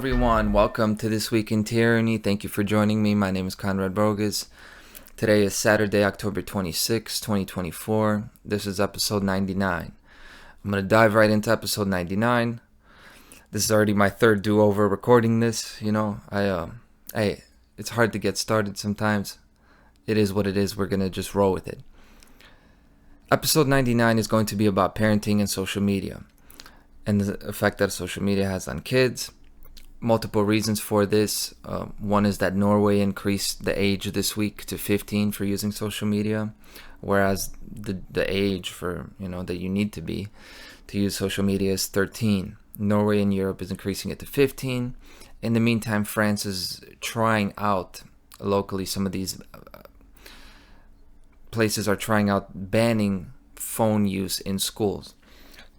everyone. Welcome to This Week in Tyranny. Thank you for joining me. My name is Konrad Rogoz. Today is Saturday, October 26, 2024. This is episode 99. I'm going to dive right into episode 99. This is already my third do-over recording this. It's hard to get started sometimes. It is what it is. We're going to just roll with it. Episode 99 is going to be about parenting and social media and the effect that social media has on kids. Multiple reasons for this. One is that Norway increased the age this week to 15 for using social media, whereas the age for that you need to use social media is 13. Norway in Europe is increasing it to 15. In the meantime, France is trying out locally. Some of these places are trying out banning phone use in schools.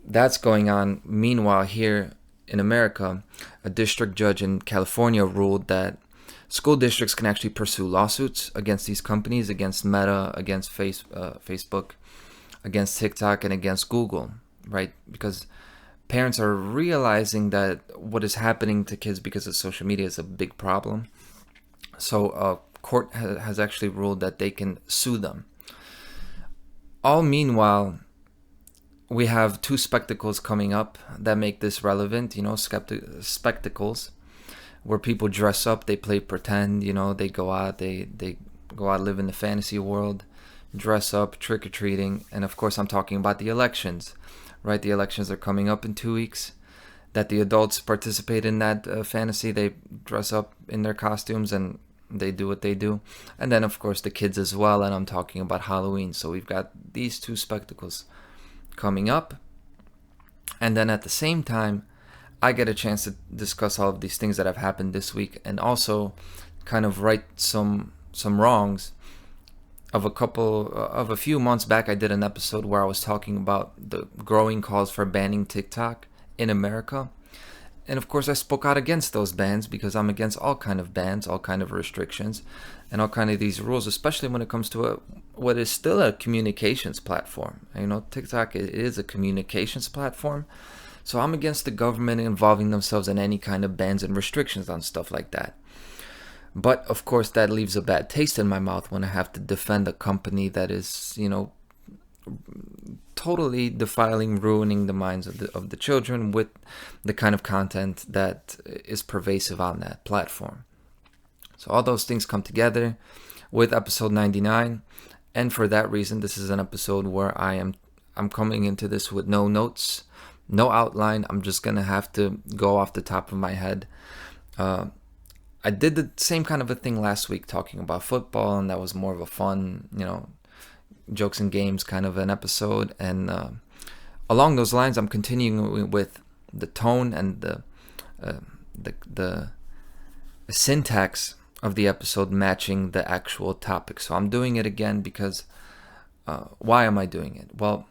That's going on. Meanwhile, here in America, a district judge in California ruled that school districts can actually pursue lawsuits against these companies, against Meta, against Facebook, against TikTok, and against Google, right? Because parents are realizing that what is happening to kids because of social media is a big problem. So a court has actually ruled that they can sue them. All meanwhile, we have two spectacles coming up that make this relevant, spectacles where people dress up, they play pretend, they go out, they go out, live in the fantasy world, dress up, trick-or-treating. And of course, I'm talking about the elections, right? The elections are coming up in 2 weeks. That the adults participate in that fantasy, they dress up in their costumes and they do what they do. And then, of course, the kids as well, and I'm talking about Halloween. So we've got these two spectacles coming up, and then at the same time I get a chance to discuss all of these things that have happened this week, and also kind of right some wrongs of a few months back. I did an episode where I was talking about the growing calls for banning TikTok in America, and of course I spoke out against those bans because I'm against all kind of bans, all kind of restrictions, and all kind of these rules, especially when it comes to what is still a communications platform. TikTok is a communications platform, so I'm against the government involving themselves in any kind of bans and restrictions on stuff like that. But of course, that leaves a bad taste in my mouth when I have to defend a company that is, totally defiling, ruining the minds of the children with the kind of content that is pervasive on that platform. So all those things come together with episode 99, and for that reason, this is an episode where I'm coming into this with no notes, no outline. I'm just gonna have to go off the top of my head. I did the same kind of a thing last week talking about football, and that was more of a fun, jokes and games kind of an episode. And along those lines, I'm continuing with the tone and the syntax of the episode matching the actual topic. So I'm doing it again because why am I doing it? Well,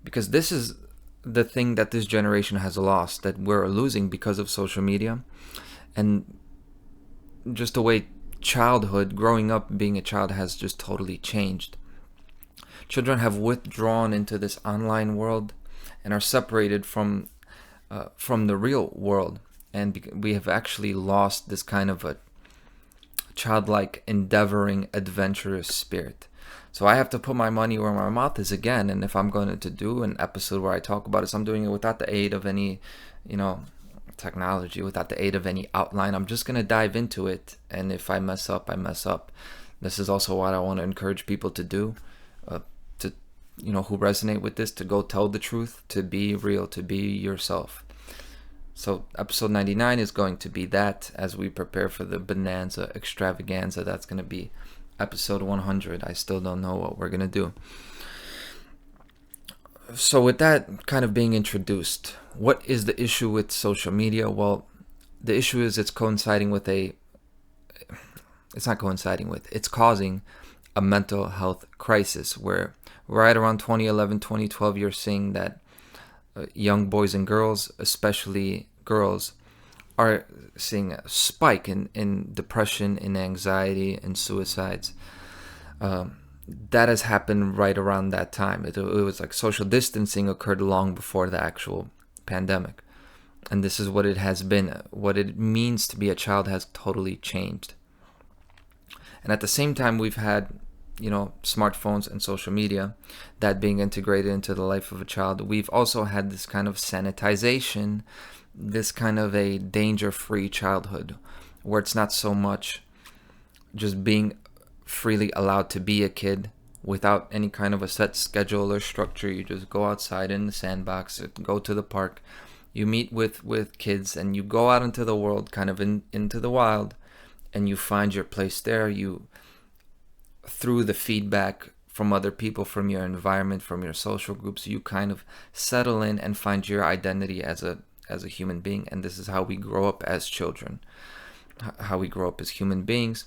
because this is the thing that this generation has lost, that we're losing because of social media, and just the way childhood, growing up, being a child has just totally changed. Children have withdrawn into this online world and are separated from the real world, and we have actually lost this kind of a childlike, endeavoring, adventurous spirit. So I have to put my money where my mouth is again, and if I'm going to do an episode where I talk about it, so I'm doing it without the aid of any, technology, without the aid of any outline. I'm just going to dive into it, and if I mess up, I mess up. This is also what I want to encourage people to do, who resonate with this, to go tell the truth, to be real, to be yourself. So episode 99 is going to be that, as we prepare for the bonanza extravaganza. That's going to be episode 100. I still don't know what we're going to do. So with that kind of being introduced, what is the issue with social media? Well, the issue is it's causing a mental health crisis, where right around 2011, 2012, you're seeing that young boys and girls, especially girls, are seeing a spike in depression, in anxiety, and suicides. That has happened right around that time. It was like social distancing occurred long before the actual pandemic. And this is what it has been. What it means to be a child has totally changed. And at the same time, we've had, smartphones and social media, that being integrated into the life of a child. We've also had this kind of sanitization, this kind of a danger-free childhood, where it's not so much just being freely allowed to be a kid without any kind of a set schedule or structure. You just go outside in the sandbox, go to the park, you meet with kids, and you go out into the world, kind of into the wild, and you find your place there. You, through the feedback from other people, from your environment, from your social groups, you kind of settle in and find your identity as a human being. And this is how we grow up as children, how we grow up as human beings.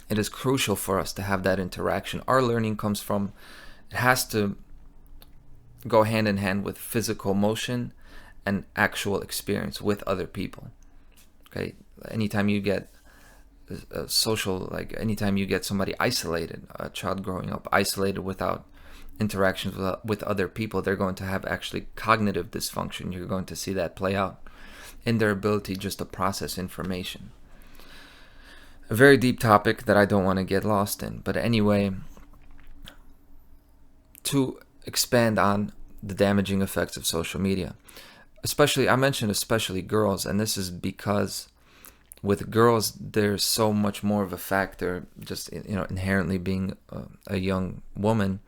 It is crucial for us to have that interaction. Our learning comes from, it has to go hand in hand with physical motion and actual experience with other people. Okay, anytime you get a social, like anytime you get somebody isolated, a child growing up isolated without interactions with other people, they're going to have actually cognitive dysfunction. You're going to see that play out in their ability just to process information. A very deep topic that I don't want to get lost in. But anyway, to expand on the damaging effects of social media, I mentioned especially girls, and this is because with girls, there's so much more of a factor, just, inherently being a young woman.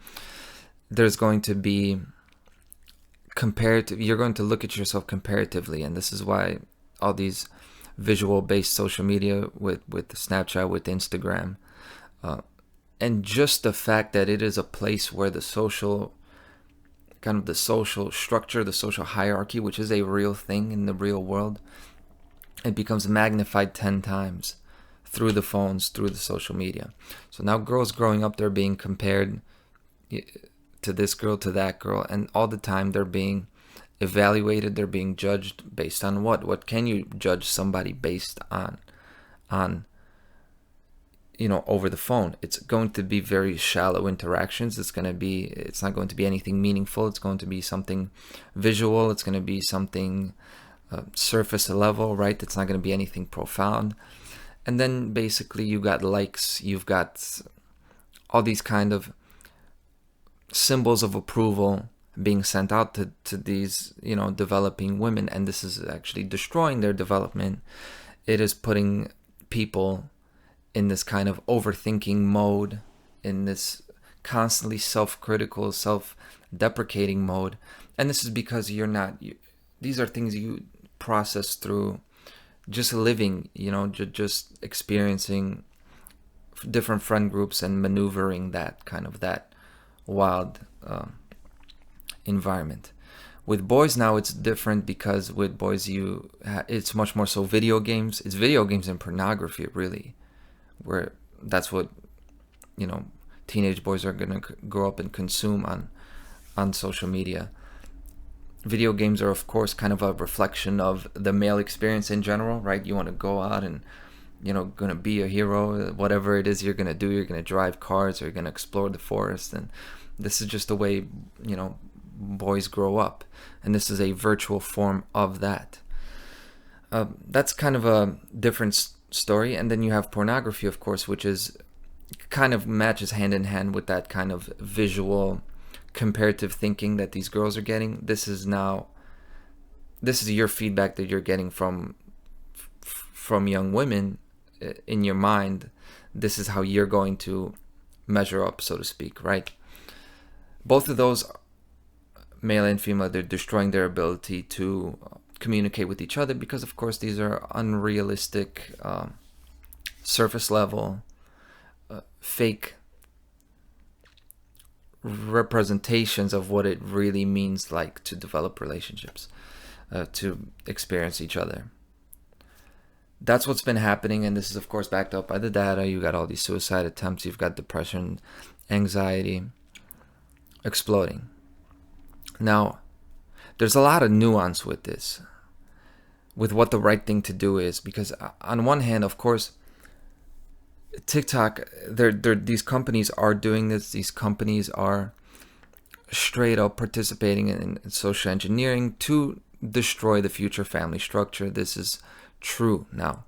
There's going to be you're going to look at yourself comparatively, and this is why all these visual-based social media with Snapchat, with Instagram, and just the fact that it is a place where the social structure, the social hierarchy, which is a real thing in the real world, it becomes magnified 10 times through the phones, through the social media. So now girls growing up, they're being compared to this girl, to that girl, and all the time they're being evaluated, they're being judged based on what can you judge somebody based on over the phone? It's going to be very shallow interactions. It's not going to be anything meaningful. It's going to be something visual. It's going to be something surface level, right? It's not going to be anything profound. And then basically you got likes, you've got all these kind of symbols of approval being sent out to these, developing women, and this is actually destroying their development. It is putting people in this kind of overthinking mode, in this constantly self-critical, self-deprecating mode. And this is because these are things you process through just living, just experiencing different friend groups and maneuvering that wild environment. With boys now, it's different, because with boys it's much more so video games. It's video games and pornography, really, where that's what teenage boys are gonna grow up and consume on social media. Video games are, of course, kind of a reflection of the male experience in general, right? You want to go out and gonna be a hero, whatever it is you're gonna do. You're gonna drive cars, or you're gonna explore the forest, and this is just the way boys grow up, and this is a virtual form of that. That's kind of a different story. And then you have pornography, of course, which is kind of matches hand in hand with that kind of visual comparative thinking that these girls are getting. This is your feedback that you're getting from young women in your mind. This is how you're going to measure up, so to speak, right? Both of those, male and female, they're destroying their ability to communicate with each other, because of course these are unrealistic, surface level, fake representations of what it really means like to develop relationships, to experience each other. That's what's been happening, and this is of course backed up by the data. You got all these suicide attempts, you've got depression, anxiety exploding. Now, there's a lot of nuance with this, with what the right thing to do is, because on one hand, of course, TikTok, these companies are doing this. These companies are straight up participating in social engineering to destroy the future family structure. This is true now.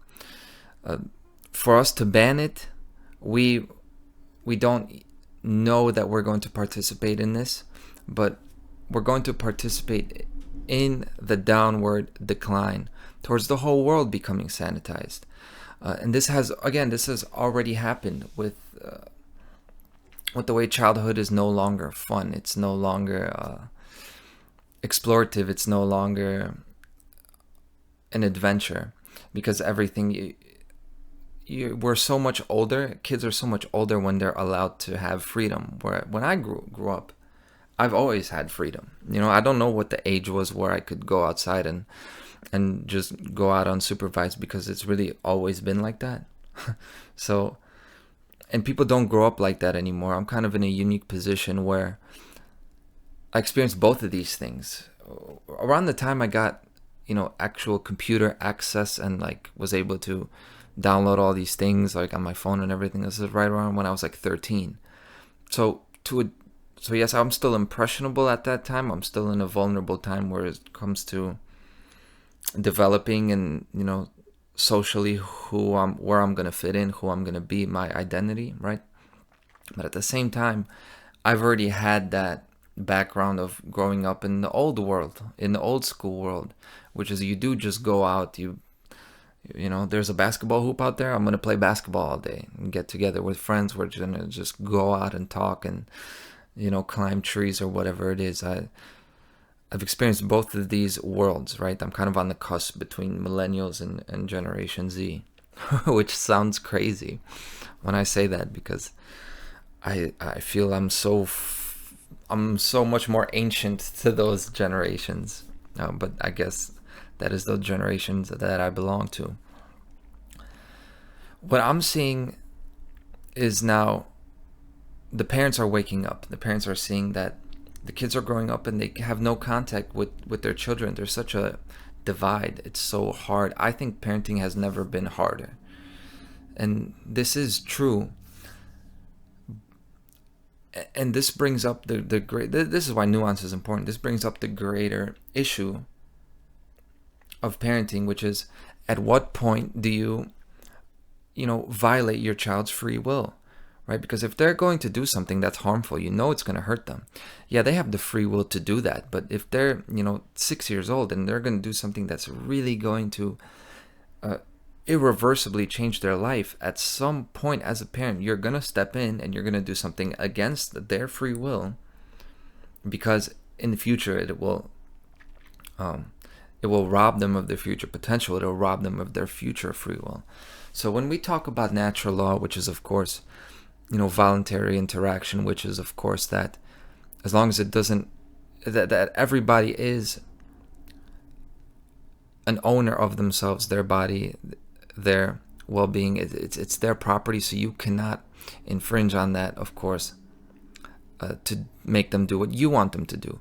For us to ban it, we don't know that we're going to participate in this, but we're going to participate in the downward decline towards the whole world becoming sanitized. And this has already happened with the way childhood is no longer fun. It's no longer explorative. It's no longer an adventure, because everything we're so much older. Kids are so much older when they're allowed to have freedom. Where when I grew up, I've always had freedom. I don't know what the age was where I could go outside and just go out unsupervised, because it's really always been like that. So, and people don't grow up like that anymore. I'm kind of in a unique position where I experienced both of these things. Around the time I got, actual computer access and was able to download all these things on my phone and everything. This is right around when I was 13. So yes, I'm still impressionable at that time. I'm still in a vulnerable time where it comes to developing and socially where I'm gonna fit in, who I'm gonna be, my identity, right? But at the same time, I've already had that background of growing up in the old world, in the old school world, which is you do just go out, there's a basketball hoop out there, I'm gonna play basketball all day and get together with friends. We're gonna just go out and talk and climb trees or whatever it is. I've experienced both of these worlds, right? I'm kind of on the cusp between millennials and Generation Z, which sounds crazy when I say that, because I feel I'm so much more ancient to those generations. But I guess that is the generations that I belong to. What I'm seeing is now the parents are waking up. The parents are seeing that the kids are growing up and they have no contact with their children. There's such a divide. It's so hard. I think parenting has never been harder. And this is true. And this brings up the great, this is why nuance is important. This brings up the greater issue of parenting, which is, at what point do you violate your child's free will? Right? Because if they're going to do something that's harmful, it's going to hurt them. Yeah, they have the free will to do that. But if they're, 6 years old and they're going to do something that's really going to irreversibly change their life, at some point as a parent, you're going to step in and you're going to do something against their free will, because in the future it will rob them of their future potential. It will rob them of their future free will. So when we talk about natural law, which is of course voluntary interaction, which is of course that as long as it doesn't, that everybody is an owner of themselves, their body, their well-being, it's their property, so you cannot infringe on that, of course, to make them do what you want them to do.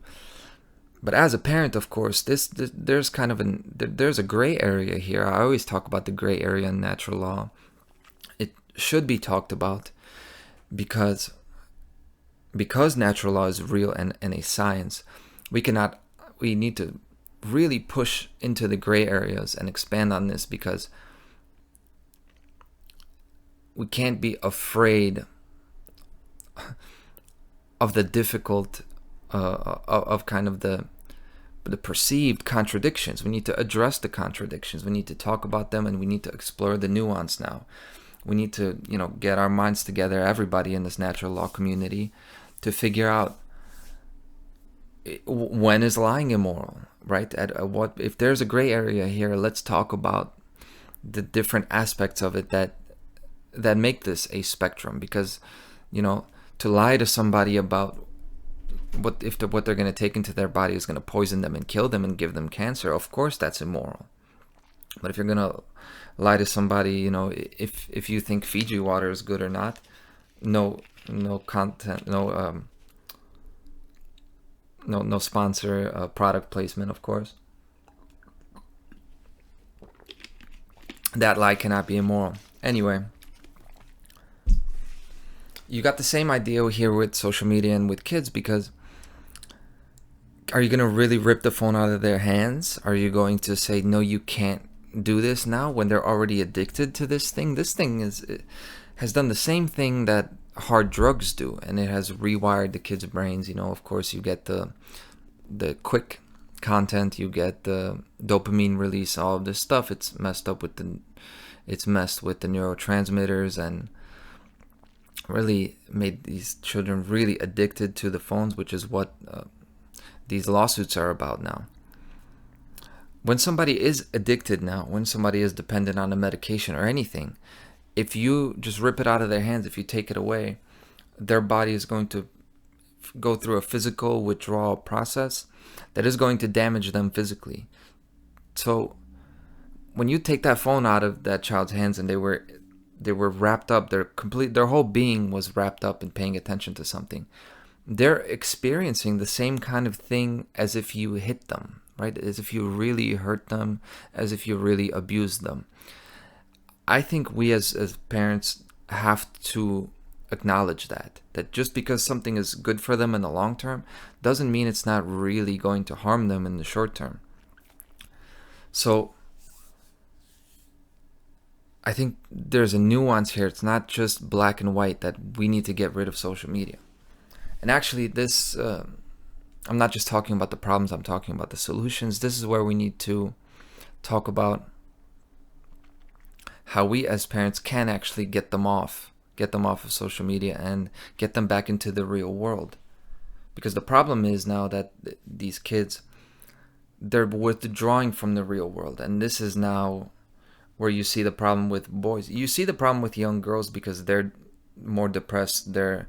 But as a parent, of course, there's kind of there's a gray area here. I always talk about the gray area in natural law. It should be talked about, because natural law is real and a science. We need to really push into the gray areas and expand on this, because we can't be afraid of the difficult of kind of the perceived contradictions. We need to address the contradictions. We need to talk about them, and we need to explore the nuance now. We need to, get our minds together, everybody in this natural law community, to figure out when is lying immoral, right? What if there's a gray area here? Let's talk about the different aspects of it that make this a spectrum. Because, to lie to somebody about what they're going to take into their body is going to poison them and kill them and give them cancer, of course that's immoral. But if you're going to lie to somebody, if you think Fiji water is good or not, no content, no sponsor, product placement, of course. That lie cannot be immoral. Anyway, you got the same idea here with social media and with kids, because Are you going to really rip the phone out of their hands? Are you going to say, no, you can't do this now when they're already addicted to this thing? This thing has done the same thing that hard drugs do, and it has rewired the kids' brains. Of course, you get the quick content, you get the dopamine release, all of this stuff. It's messed with the neurotransmitters, and really made these children really addicted to the phones, which is what these lawsuits are about now. When somebody is addicted now, when somebody is dependent on a medication or anything, if you just rip it out of their hands, if you take it away, their body is going to go through a physical withdrawal process that is going to damage them physically. So when you take that phone out of that child's hands, and they were wrapped up, their whole being was wrapped up in paying attention to something, they're experiencing the same kind of thing as if you hit them, right? As if you really hurt them, as if you really abused them. I think we as parents have to acknowledge that just because something is good for them in the long term doesn't mean it's not really going to harm them in the short term. So I think there's a nuance here. It's not just black and white that we need to get rid of social media. And actually, this, I'm not just talking about the problems, I'm talking about the solutions. This is where we need to talk about how we as parents can actually get them off of social media and get them back into the real world. Because the problem is now that these kids, they're withdrawing from the real world. And this is now where you see the problem with boys. You see the problem with young girls because they're more depressed, they're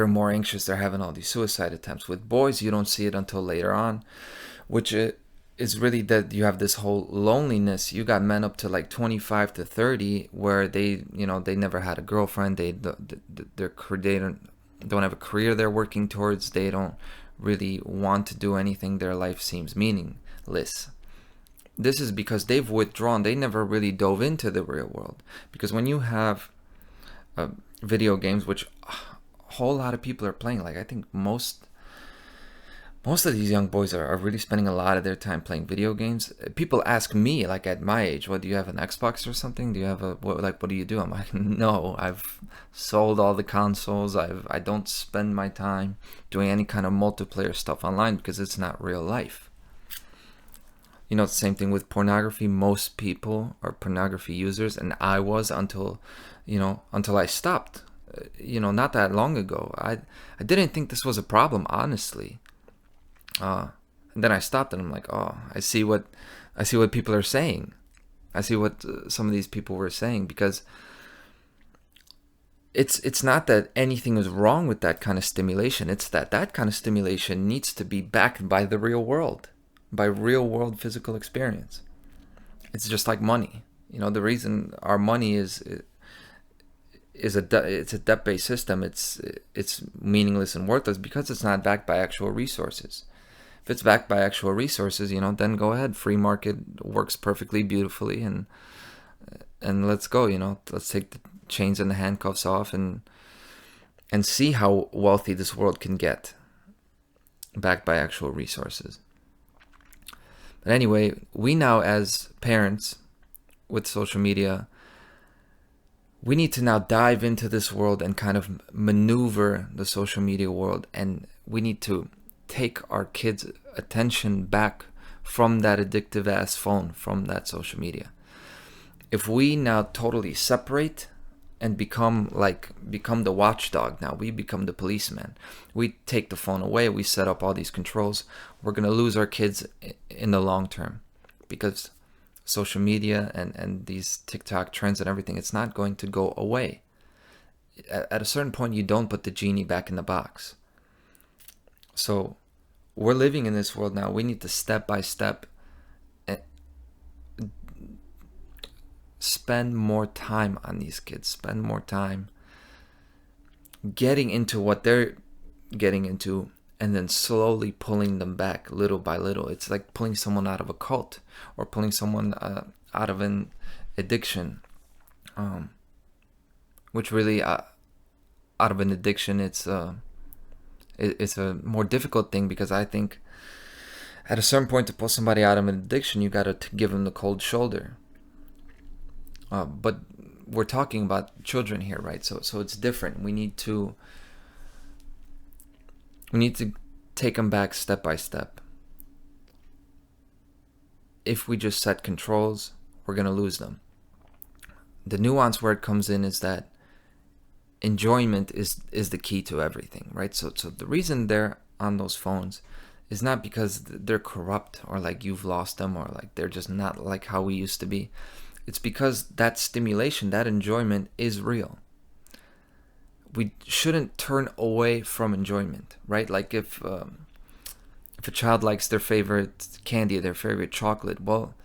more anxious, they're having all these suicide attempts. With boys, you don't see it until later on, which is really that you have this whole loneliness. You got men up to like 25 to 30 where they never had a girlfriend, they don't have a career they're working towards, they don't really want to do anything, their life seems meaningless. This is because they've withdrawn, they never really dove into the real world. Because when you have video games, which a whole lot of people are playing, like I think most of these young boys are really spending a lot of their time playing video games. People ask me, like at my age, what, do you have an Xbox or something? Do you have what do you do? I'm like, no, I've sold all the consoles. I don't spend my time doing any kind of multiplayer stuff online because it's not real life. The same thing with pornography. Most people are pornography users, and I was until I stopped. Not that long ago. I didn't think this was a problem, honestly. And then I stopped, and I'm like, oh, I see what people are saying. I see what some of these people were saying, because it's not that anything is wrong with that kind of stimulation. It's that kind of stimulation needs to be backed by the real world, by real world physical experience. It's just like money. The reason our money is a debt-based system. It's meaningless and worthless because it's not backed by actual resources. If it's backed by actual resources, then go ahead. Free market works perfectly beautifully, and let's go. Let's take the chains and the handcuffs off and see how wealthy this world can get, backed by actual resources. But anyway, we now as parents with social media, we need to now dive into this world and kind of maneuver the social media world, and we need to take our kids' attention back from that addictive ass phone, from that social media. If we now totally separate and become the watchdog, now we become the policeman, we take the phone away, we set up all these controls, we're going to lose our kids in the long term, because social media and these TikTok trends and everything, it's not going to go away. At a certain point, you don't put the genie back in the box. So we're living in this world now. We need to step by step spend more time on these kids, spend more time getting into what they're getting into, and then slowly pulling them back little by little. It's like pulling someone out of a cult, or pulling someone out of an addiction, which really out of an addiction, it's It's a more difficult thing because I think at a certain point to pull somebody out of an addiction, you got to give them the cold shoulder. But we're talking about children here, right? So it's different. We need to take them back step by step. If we just set controls, we're going to lose them. The nuance where it comes in is that enjoyment is the key to everything, right? So the reason they're on those phones is not because they're corrupt or like you've lost them or like they're just not like how we used to be. It's because that stimulation, that enjoyment is real. We shouldn't turn away from enjoyment, right? Like if a child likes their favorite candy, their favorite chocolate, well,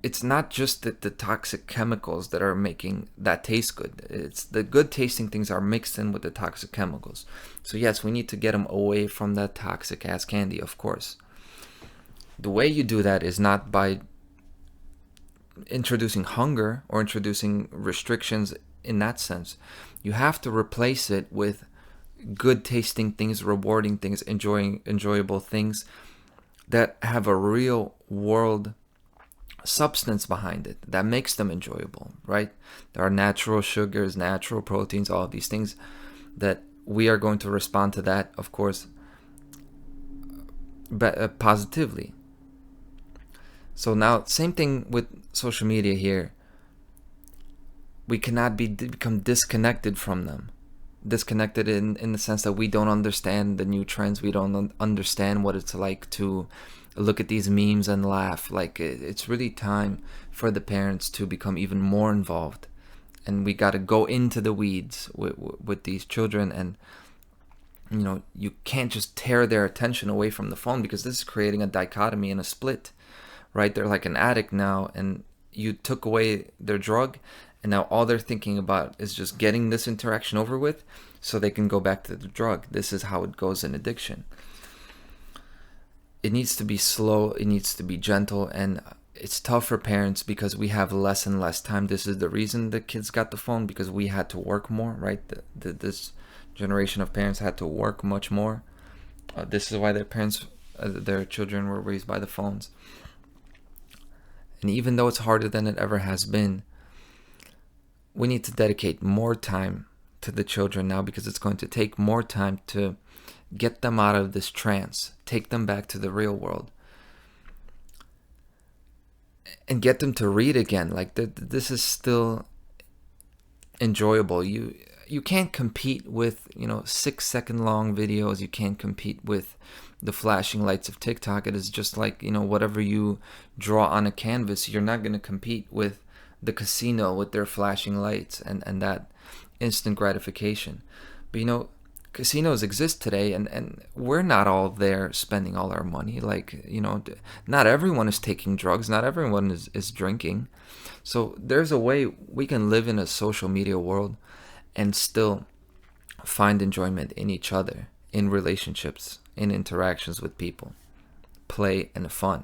it's not just the toxic chemicals that are making that taste good. It's the good tasting things are mixed in with the toxic chemicals. So yes, we need to get them away from that toxic ass candy, of course. The way you do that is not by introducing hunger or introducing restrictions in that sense. You have to replace it with good tasting things, rewarding things, enjoyable things that have a real world substance behind it that makes them enjoyable, right? There are natural sugars, natural proteins, all of these things that we are going to respond to that, of course, but positively. So now, same thing with social media here. We cannot become disconnected from them. Disconnected in the sense that we don't understand the new trends. We don't understand what it's like to look at these memes and laugh. Like, it's really time for the parents to become even more involved. And we got to go into the weeds with these children. And, you know, you can't just tear their attention away from the phone because this is creating a dichotomy and a split, right? They're like an addict now, and you took away their drug, and now all they're thinking about is just getting this interaction over with so they can go back to the drug. This is how it goes in addiction. It needs to be slow, it needs to be gentle, and it's tough for parents because we have less and less time. This is the reason the kids got the phone, because we had to work more, right? This generation of parents had to work much more. This is why their children were raised by the phones. And even though it's harder than it ever has been, we need to dedicate more time to the children now, because it's going to take more time to get them out of this trance, take them back to the real world, and get them to read again. Like, this is still enjoyable. You can't compete with 6-second long videos. You can't compete with the flashing lights of TikTok. It is just like, whatever you draw on a canvas. You're not going to compete with the casino with their flashing lights and that instant gratification. But casinos exist today, and we're not all there spending all our money. Like, not everyone is taking drugs, not everyone is drinking. So there's a way we can live in a social media world and still find enjoyment in each other, in relationships, in interactions with people, play and fun.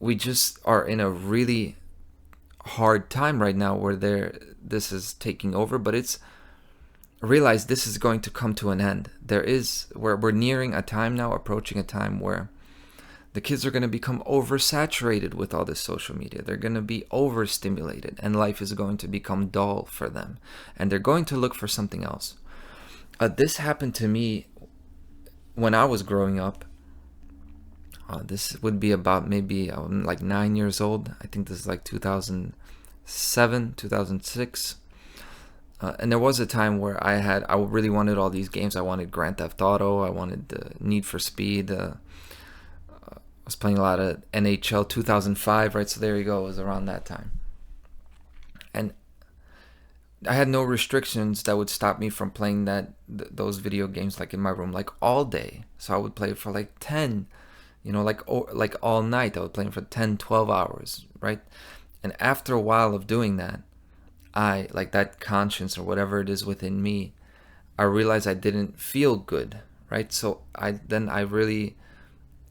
We just are in a really hard time right now where this is taking over, but realize this is going to come to an end. We're nearing a time now, approaching a time where the kids are going to become oversaturated with all this social media. They're going to be overstimulated, and life is going to become dull for them, and they're going to look for something else. This happened to me when I was growing up. This would be about maybe like 9 years old. I think this is like 2007, 2006. And there was a time where I really wanted all these games. I wanted Grand Theft Auto. I wanted Need for Speed. I was playing a lot of NHL 2005, right? So there you go. It was around that time. And I had no restrictions that would stop me from playing those video games like in my room, like all day. So I would play for like 10, like all night. I would play for 10, 12 hours, right? And after a while of doing that, I, like that conscience or whatever it is within me, I realized I didn't feel good, right? So I really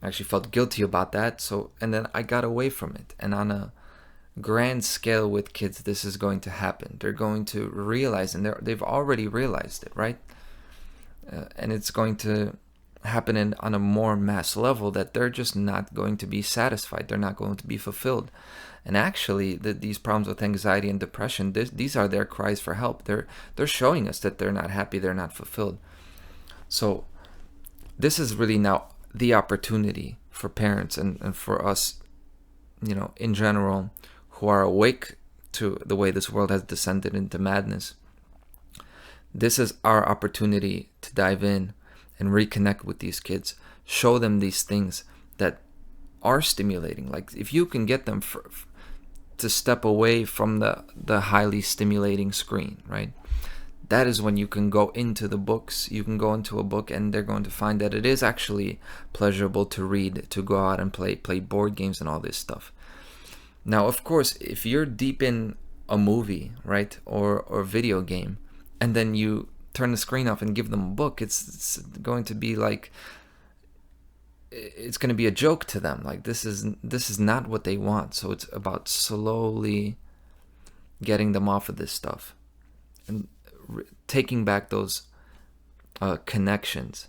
actually felt guilty about that. And then I got away from it. And on a grand scale with kids, this is going to happen. They're going to realize, and they've already realized it, right? and it's going to happen on a more mass level, that they're just not going to be satisfied. They're not going to be fulfilled. And actually, these problems with anxiety and depression, these are their cries for help. They're showing us that they're not happy, they're not fulfilled. So this is really now the opportunity for parents and for us, in general, who are awake to the way this world has descended into madness. This is our opportunity to dive in and reconnect with these kids, show them these things that are stimulating. Like, if you can get them to step away from the highly stimulating screen, right? That is when you can go into the books. You can go into a book and they're going to find that it is actually pleasurable to read, to go out and play board games and all this stuff. Now, of course, if you're deep in a movie, right, or video game, and then you turn the screen off and give them a book, it's going to be like, it's going to be a joke to them. Like, this is not what they want. So it's about slowly getting them off of this stuff and taking back those connections.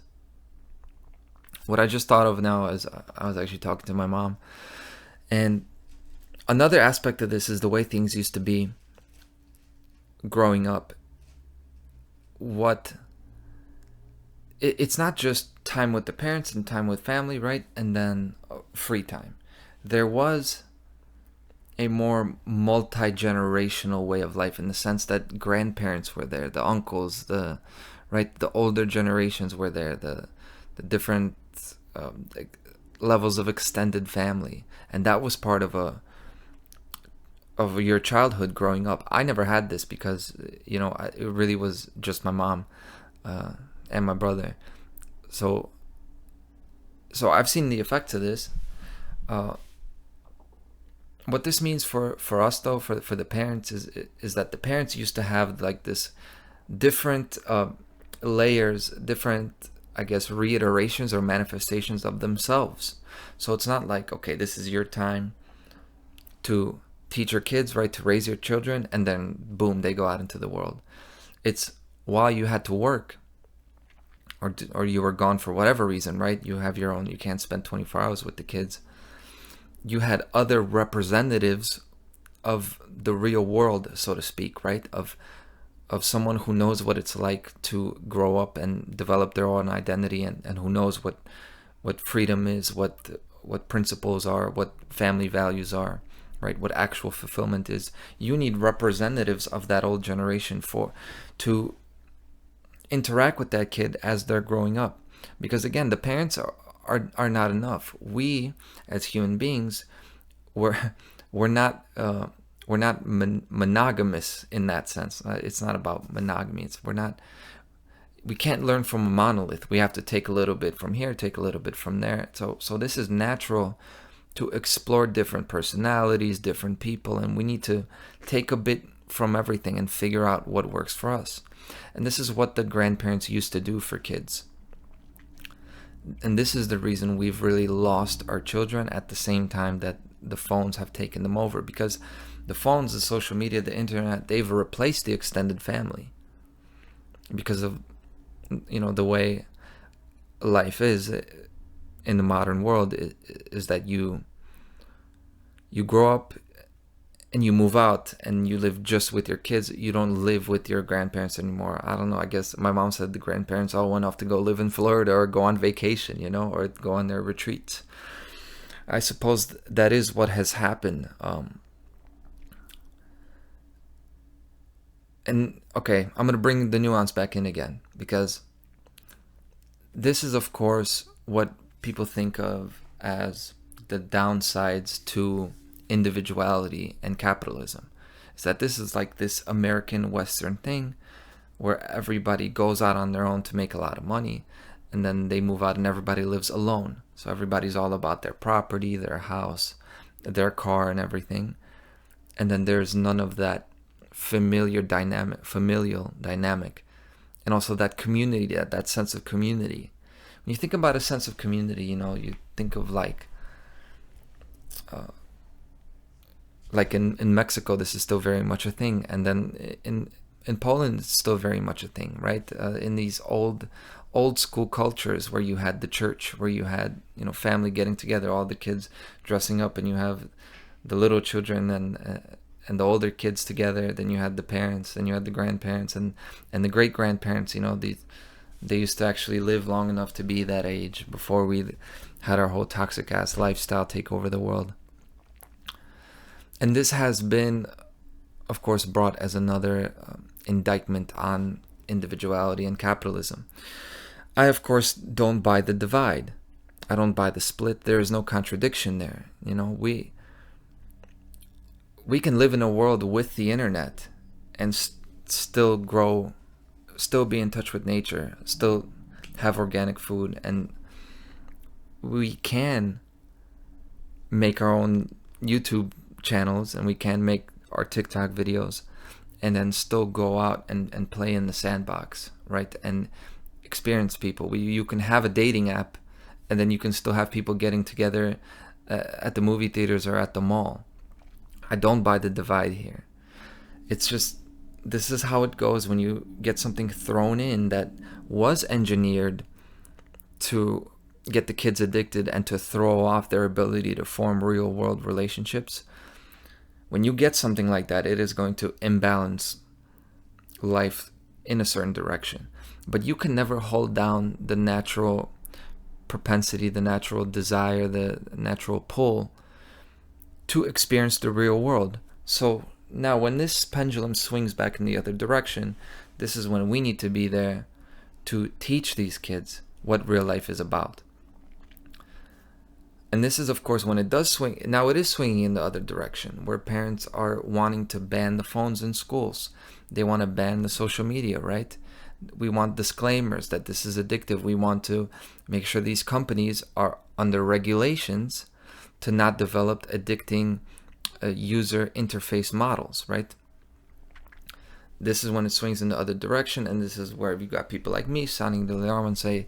What I just thought of now is I was actually talking to my mom, and another aspect of this is the way things used to be growing up. It's not just time with the parents and time with family, right? And then free time. There was a more multi-generational way of life, in the sense that grandparents were there, the uncles, the older generations were there, the different levels of extended family, and that was part of your childhood growing up. I never had this because it really was just my mom and my brother. So I've seen the effects of this. What this means for us, though, for the parents, is that the parents used to have like this different layers, different, I guess, reiterations or manifestations of themselves. So it's not like, okay, this is your time to teach your kids, right, to raise your children, and then boom, they go out into the world. It's while you had to work, or you were gone for whatever reason, right? You have your own, you can't spend 24 hours with the kids. You had other representatives of the real world, so to speak, right? Of someone who knows what it's like to grow up and develop their own identity, and who knows what freedom is, what principles are, what family values are, right? What actual fulfillment is. You need representatives of that old generation to interact with that kid as they're growing up. Because again, the parents are not enough. We, as human beings, we're not monogamous in that sense. It's not about monogamy. We can't learn from a monolith. We have to take a little bit from here, take a little bit from there. So this is natural, to explore different personalities, different people, and we need to take a bit from everything and figure out what works for us. And this is what the grandparents used to do for kids. And this is the reason we've really lost our children at the same time that the phones have taken them over. Because the phones, the social media, the internet, they've replaced the extended family. Because of, the way life is in the modern world, is that you grow up and you move out and you live just with your kids. You don't live with your grandparents anymore. I don't know. I guess my mom said the grandparents all went off to go live in Florida or go on vacation, or go on their retreats. I suppose that is what has happened. And okay, I'm going to bring the nuance back in again, because this is, of course, what people think of as the downsides to individuality and capitalism. Is that this is like this American Western thing where everybody goes out on their own to make a lot of money, and then they move out and everybody lives alone. So everybody's all about their property, their house, their car, and everything. And then there's none of that familial dynamic, and also that community, that sense of community. When you think about a sense of community, you think of like in Mexico, this is still very much a thing. And then in Poland, it's still very much a thing, right? In these old school cultures where you had the church, where you had, family getting together, all the kids dressing up, and you have the little children and the older kids together. Then you had the parents, then you had the grandparents and the great grandparents. They used to actually live long enough to be that age before we had our whole toxic ass lifestyle take over the world. And this has been, of course, brought as another indictment on individuality and capitalism. I, of course, don't buy the divide. I don't buy the split. There is no contradiction there. We can live in a world with the internet and still grow, still be in touch with nature, still have organic food, and we can make our own YouTube channels, and we can make our TikTok videos, and then still go out and play in the sandbox, right? And experience people. You can have a dating app, and then you can still have people getting together at the movie theaters or at the mall. I don't buy the divide here. It's just, this is how it goes when you get something thrown in that was engineered to get the kids addicted and to throw off their ability to form real world relationships. When you get something like that, it is going to imbalance life in a certain direction. But you can never hold down the natural propensity, the natural desire, the natural pull to experience the real world. So now when this pendulum swings back in the other direction, this is when we need to be there to teach these kids what real life is about. And this is, of course, when it does swing. Now it is swinging in the other direction, where parents are wanting to ban the phones in schools. They want to ban the social media, right? We want disclaimers that this is addictive. We want to make sure these companies are under regulations to not develop addicting user interface models, right? This is when it swings in the other direction, and this is where you got people like me sounding the alarm and say,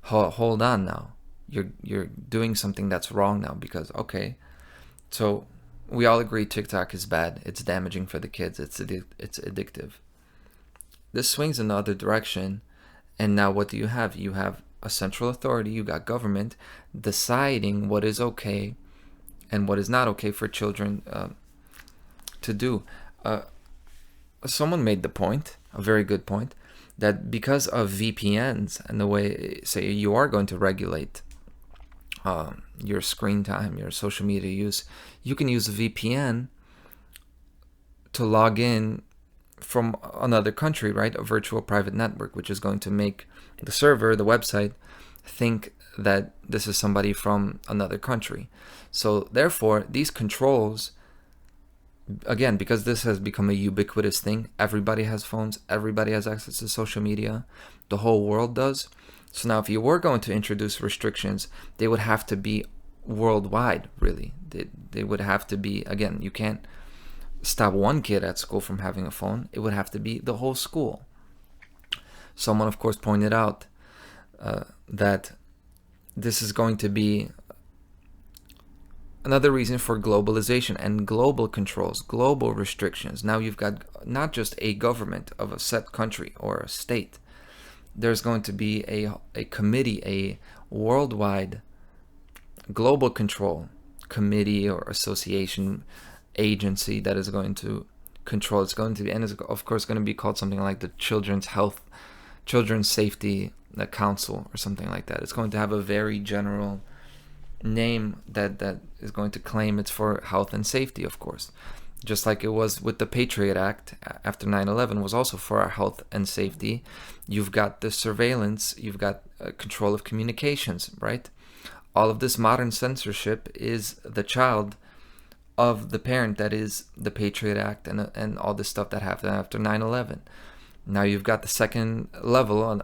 hold on now. You're doing something that's wrong now, because, okay, so we all agree TikTok is bad. It's damaging for the kids. It's addictive. This swings in the other direction, and now what do you have? You have a central authority. You got government deciding what is okay and what is not okay for children to do. Someone made the point, a very good point, that because of VPNs and the way, say, you are going to regulate your screen time, your social media use, you can use a VPN to log in from another country, right? A virtual private network, which is going to make the server, the website, think that this is somebody from another country. So therefore, these controls, again, because this has become a ubiquitous thing, everybody has phones, everybody has access to social media, the whole world does. So now if you were going to introduce restrictions, they would have to be worldwide, really. They would have to be, again, you can't stop one kid at school from having a phone. It would have to be the whole school. Someone, of course, pointed out that this is going to be another reason for globalization and global controls, global restrictions. Now you've got not just a government of a set country or a state. There's going to be a committee, a worldwide global control committee or association agency that is going to control. It's going to be, and it's of course going to be called something like the Children's Safety Council or something like that. It's going to have a very general name that is going to claim it's for health and safety, of course. Just like it was with the Patriot Act after 9/11 was also for our health and safety. You've got the surveillance, you've got control of communications, right? All of this modern censorship is the child of the parent that is the Patriot Act and all this stuff that happened after 9/11. Now you've got the second level on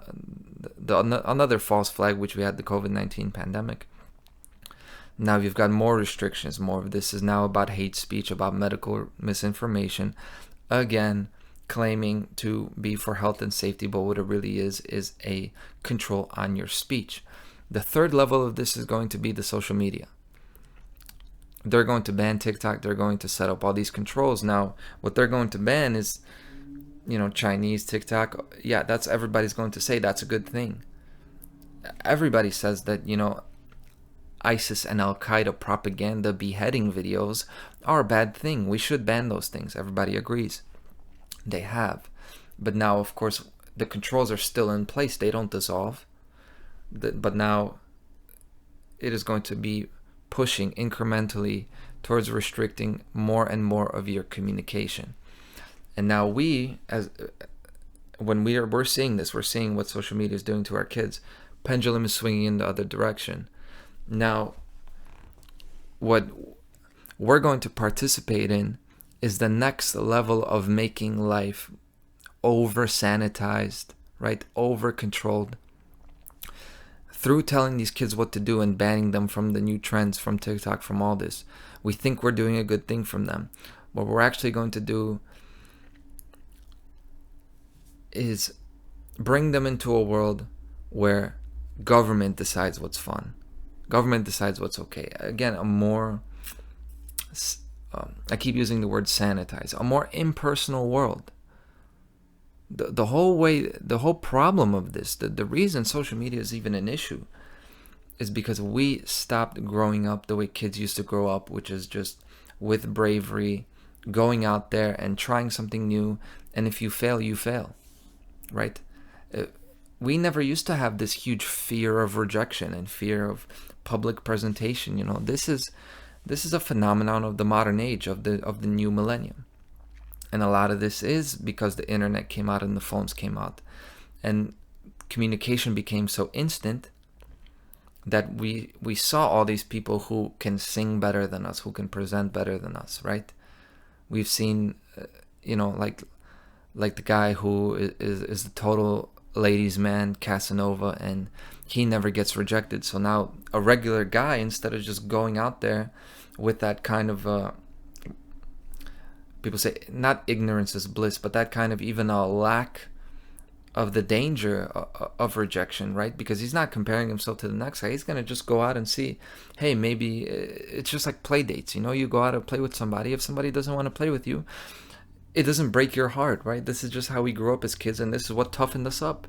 another false flag, which we had the COVID-19 pandemic. Now you've got more restrictions. More of this is now about hate speech, about medical misinformation. Again, claiming to be for health and safety, but what it really is a control on your speech. The third level of this is going to be the social media. They're going to ban TikTok. They're going to set up all these controls. Now, what they're going to ban is, Chinese TikTok, yeah, that's everybody's going to say that's a good thing. Everybody says that, ISIS and Al Qaeda propaganda beheading videos are a bad thing. We should ban those things. Everybody agrees. They have. But now, of course, the controls are still in place. They don't dissolve. But now it is going to be pushing incrementally towards restricting more and more of your communication. And now when we're seeing this, we're seeing what social media is doing to our kids. Pendulum is swinging in the other direction. Now, what we're going to participate in is the next level of making life over sanitized, right? Over controlled. Through telling these kids what to do and banning them from the new trends, from TikTok, from all this, we think we're doing a good thing from them. What we're actually going to do is bring them into a world where government decides what's fun. Government decides what's okay. Again, a more, I keep using the word sanitize, a more impersonal world. The whole problem of this, the reason social media is even an issue, is because we stopped growing up the way kids used to grow up, which is just with bravery, going out there and trying something new, and if you fail, you fail, right? We never used to have this huge fear of rejection and fear of public presentation. This is a phenomenon of the modern age, of the new millennium. And a lot of this is because the internet came out and the phones came out. And communication became so instant that we saw all these people who can sing better than us, who can present better than us, right? We've seen, like the guy who is the total ladies' man, Casanova, and he never gets rejected. So now a regular guy, instead of just going out there with that kind of... people say not ignorance is bliss, but that kind of even a lack of the danger of rejection, right? Because he's not comparing himself to the next guy. He's going to just go out and see, hey, maybe it's just like play dates. You go out and play with somebody. If somebody doesn't want to play with you, it doesn't break your heart, right? This is just how we grew up as kids, and this is what toughened us up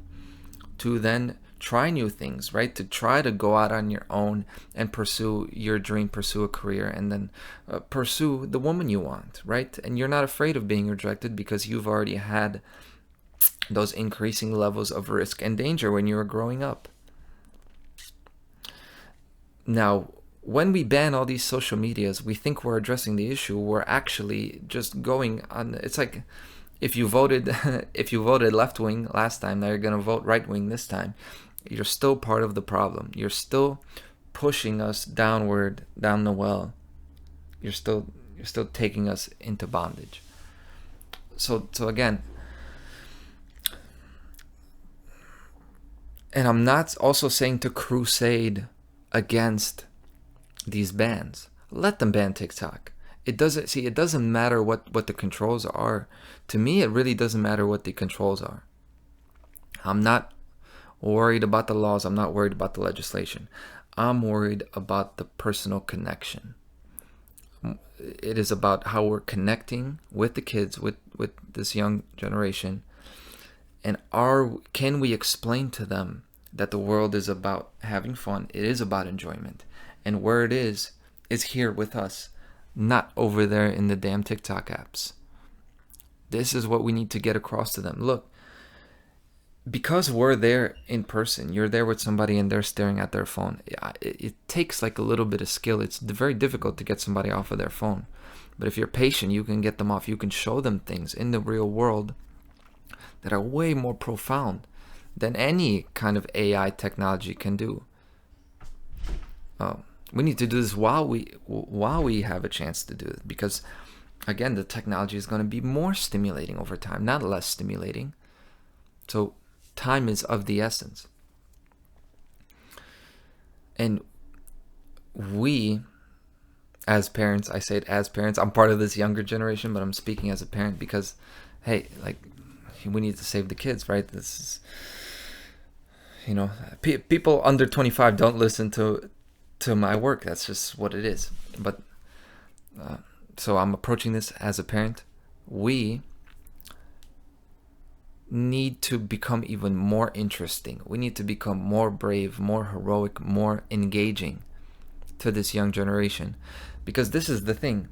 to then try new things, right? To try to go out on your own and pursue your dream, pursue a career, and then pursue the woman you want, right? And you're not afraid of being rejected because you've already had those increasing levels of risk and danger when you were growing up. Now, when we ban all these social medias, we think we're addressing the issue. We're actually just going on. It's like if you voted left wing last time, now you're going to vote right wing this time. You're still part of the problem. You're still pushing us downward, down the well. You're still taking us into bondage. So again, and I'm not also saying to crusade against these bans. Let them ban TikTok. It doesn't matter what the controls are. To me, it really doesn't matter what the controls are. I'm not worried about the laws. I'm not worried about the legislation. I'm worried about the personal connection. It is about how we're connecting with the kids, with this young generation. And can we explain to them that the world is about having fun? It is about enjoyment. And where it is here with us, not over there in the damn TikTok apps. This is what we need to get across to them. Look, because we're there in person, you're there with somebody and they're staring at their phone. It takes like a little bit of skill. It's very difficult to get somebody off of their phone. But if you're patient, you can get them off. You can show them things in the real world that are way more profound than any kind of AI technology can do. We need to do this while we have a chance to do it, because again, the technology is going to be more stimulating over time, not less stimulating. So time is of the essence. And we, as parents, I say it as parents, I'm part of this younger generation, but I'm speaking as a parent because, hey, like, we need to save the kids, right? This is, people under 25 don't listen to my work. That's just what it is. But so I'm approaching this as a parent. We need to become even more interesting. We need to become more brave, more heroic, more engaging to this young generation. Because this is the thing.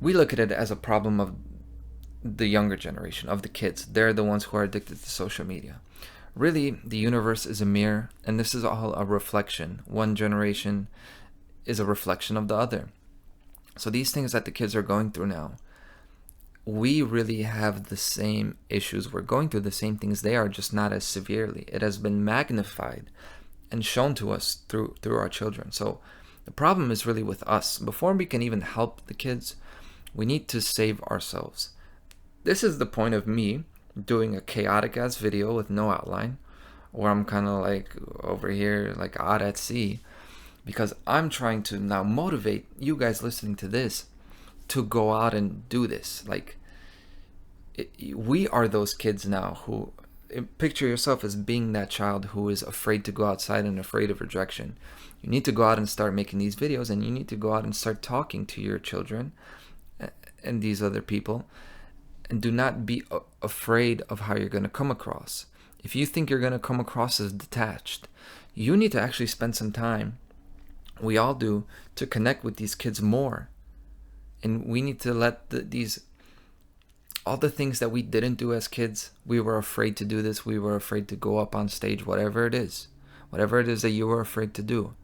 We look at it as a problem of the younger generation, of the kids. They're the ones who are addicted to social media. Really, the universe is a mirror, and this is all a reflection. One generation is a reflection of the other. So these things that the kids are going through now, we really have the same issues. We're going through the same things they are, just not as severely. It has been magnified and shown to us through our children. So the problem is really with us. Before we can even help the kids, we need to save ourselves. This is the point of me doing a chaotic ass video with no outline, where I'm kind of like over here like odd at sea, because I'm trying to now motivate you guys listening to this to go out and do this. Like, we are those kids now who, picture yourself as being that child who is afraid to go outside and afraid of rejection. You need to go out and start making these videos, and you need to go out and start talking to your children and these other people, and do not be afraid of how you're going to come across. If you think you're going to come across as detached, you need to actually spend some time, we all do, to connect with these kids more. And we need to let all the things that we didn't do as kids, we were afraid to do this, we were afraid to go up on stage, whatever it is that you were afraid to do.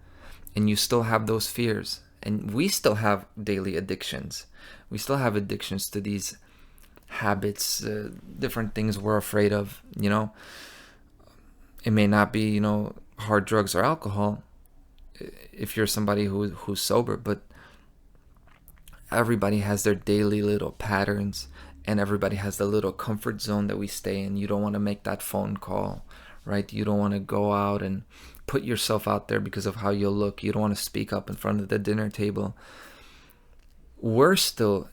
And you still have those fears. And we still have daily addictions. We still have addictions to these habits, different things we're afraid of, It may not be, hard drugs or alcohol if you're somebody who's sober, but everybody has their daily little patterns, and everybody has the little comfort zone that we stay in. You don't want to make that phone call, right? You don't want to go out and put yourself out there because of how you'll look. You don't want to speak up in front of the dinner table. We're still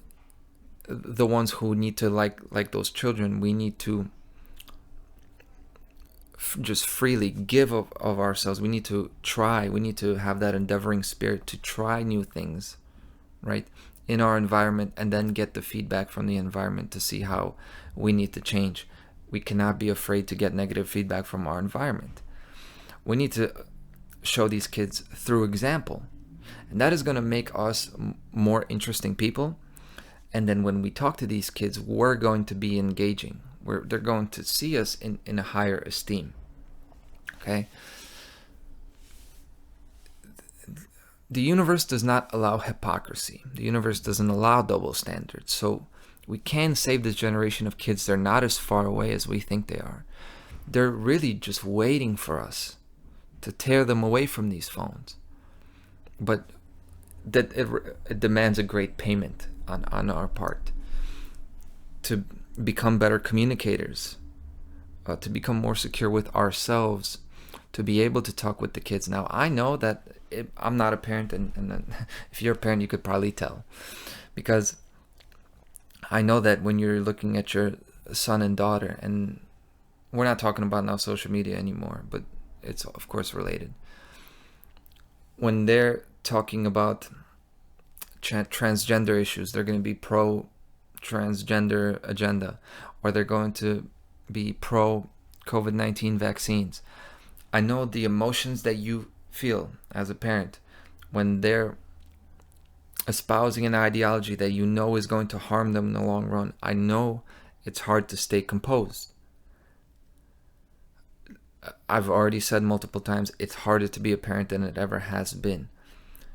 the ones who need to, like those children, we need to just freely give of ourselves. We need to try. We need to have that endeavoring spirit to try new things, right, in our environment, and then get the feedback from the environment to see how we need to change. We cannot be afraid to get negative feedback from our environment. We need to show these kids through example, and that is going to make us more interesting people. And then when we talk to these kids, we're going to be engaging. They're going to see us in a higher esteem. Okay? The universe does not allow hypocrisy. The universe doesn't allow double standards. So we can save this generation of kids. They're not as far away as we think they are. They're really just waiting for us to tear them away from these phones. But that it demands a great payment on our part to become better communicators, to become more secure with ourselves, to be able to talk with the kids. Now, I know that I'm not a parent, and if you're a parent, you could probably tell, because I know that when you're looking at your son and daughter, and we're not talking about now social media anymore, but it's of course related. When they're talking about transgender issues, they're going to be pro transgender agenda, or they're going to be pro COVID-19 vaccines. I know the emotions that you feel as a parent when they're espousing an ideology that you know is going to harm them in the long run. I know it's hard to stay composed. I've already said multiple times, it's harder to be a parent than it ever has been.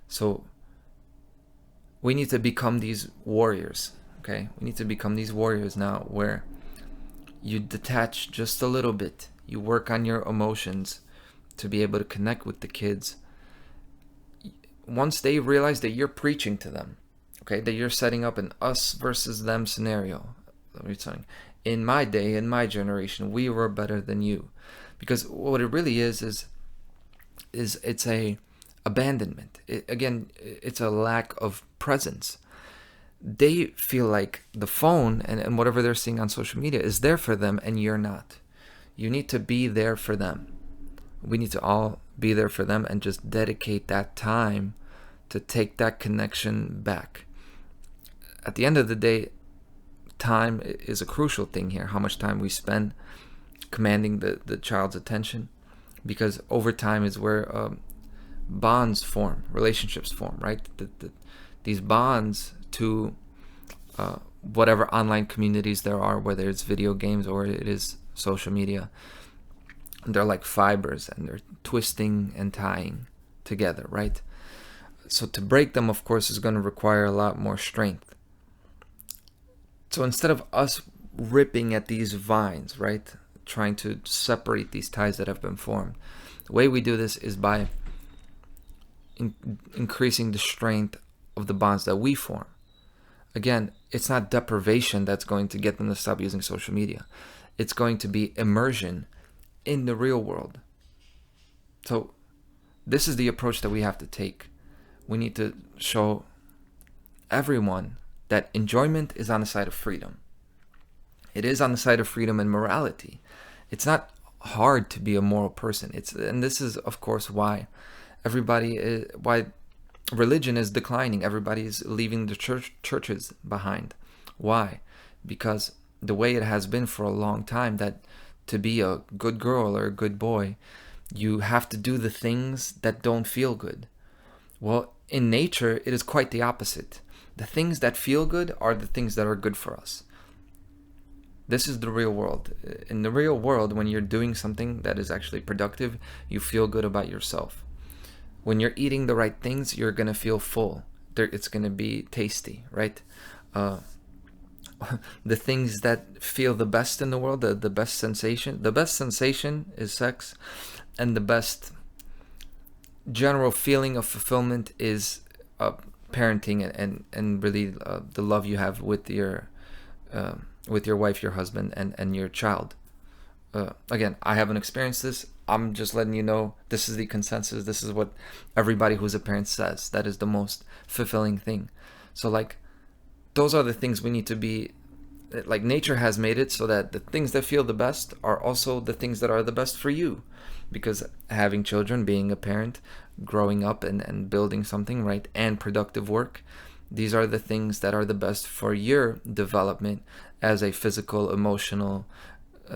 So we need to become these warriors, okay? We need to become these warriors now, where you detach just a little bit. You work on your emotions to be able to connect with the kids. Once they realize that you're preaching to them, okay, that you're setting up an us versus them scenario. In my day, in my generation, we were better than you. Because what it really is it's a abandonment. It's a lack of presence. They feel like the phone and whatever they're seeing on social media is there for them, and you're not. You need to be there for them. We need to all be there for them and just dedicate that time to take that connection back. At the end of the day, time is a crucial thing here. How much time we spend commanding the child's attention, because over time is where bonds form, relationships form, right? These bonds to whatever online communities there are, whether it's video games or it is social media, they're like fibers and they're twisting and tying together, right? So to break them, of course, is going to require a lot more strength. So instead of us ripping at these vines, right, trying to separate these ties that have been formed, the way we do this is by increasing the strength of the bonds that we form. Again, it's not deprivation that's going to get them to stop using social media. It's going to be immersion in the real world. So this is the approach that we have to take. We need to show everyone that enjoyment is on the side of freedom. It is on the side of freedom and morality. It's not hard to be a moral person. And this is, of course, why why religion is declining. Everybody is leaving the churches behind. Why? Because the way it has been for a long time, that to be a good girl or a good boy, you have to do the things that don't feel good. Well, in nature, it is quite the opposite. The things that feel good are the things that are good for us. This is the real world. In the real world, when you're doing something that is actually productive, you feel good about yourself. When you're eating the right things, you're going to feel full. It's going to be tasty, right? The things that feel the best in the world, the best sensation is sex, and the best general feeling of fulfillment is parenting and really the love you have with your wife, your husband, and your child. Again, I haven't experienced this. I'm just letting you know this is the consensus. This is what everybody who's a parent says. That is the most fulfilling thing. So like, those are the things we need to be, like nature has made it so that the things that feel the best are also the things that are the best for you. Because having children, being a parent, growing up and building something, right, and productive work, these are the things that are the best for your development as a physical, emotional,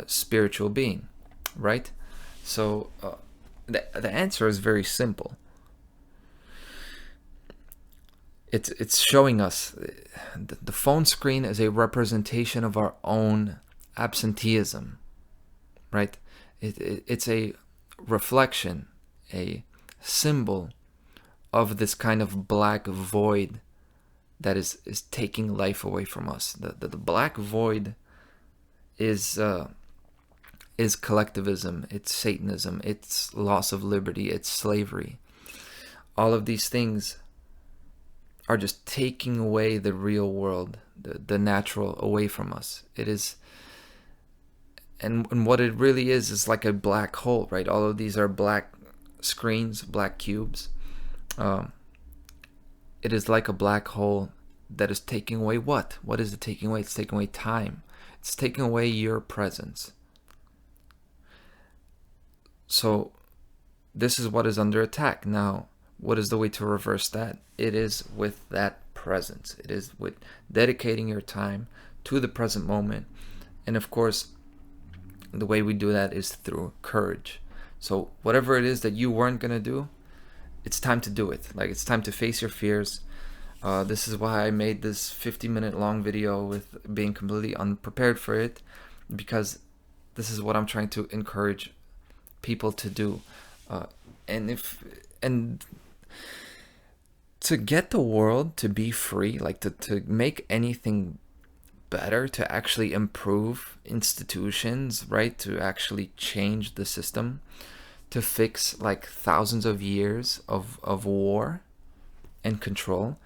spiritual being, right? So the answer is very simple. It's showing us the phone screen is a representation of our own absenteeism, right? It's a reflection, a symbol of this kind of black void that is taking life away from us. The black void is collectivism, it's Satanism, it's loss of liberty, it's slavery. All of these things are just taking away the real world, the natural, away from us. It is, and what it really is like a black hole, right? All of these are black screens, black cubes. It is like a black hole that is taking away what? What is it taking away? It's taking away time. It's taking away your presence. So this is what is under attack. Now, what is the way to reverse that? It is with that presence. It is with dedicating your time to the present moment. And of course, the way we do that is through courage. So whatever it is that you weren't going to do, it's time to do it. Like, it's time to face your fears. This is why I made this 50-minute long video with being completely unprepared for it, because this is what I'm trying to encourage people to do. And to get the world to be free, like to make anything better, to actually improve institutions, right? To actually change the system, to fix like thousands of years of war and control,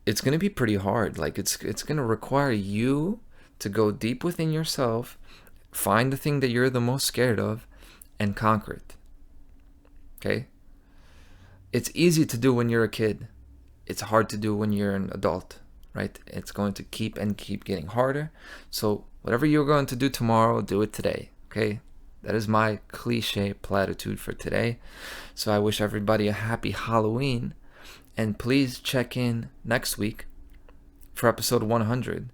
it's going to be pretty hard. Like it's going to require you to go deep within yourself, find the thing that you're the most scared of, and conquer it. Okay? It's easy to do when you're a kid. It's hard to do when you're an adult, right? It's going to keep getting harder. So whatever you're going to do tomorrow, do it today, okay? That is my cliche platitude for today. So I wish everybody a happy Halloween. And please check in next week for episode 100,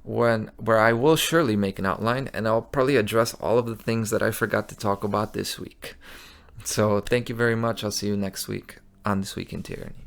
where I will surely make an outline, and I'll probably address all of the things that I forgot to talk about this week. So thank you very much. I'll see you next week on This Week in Tyranny.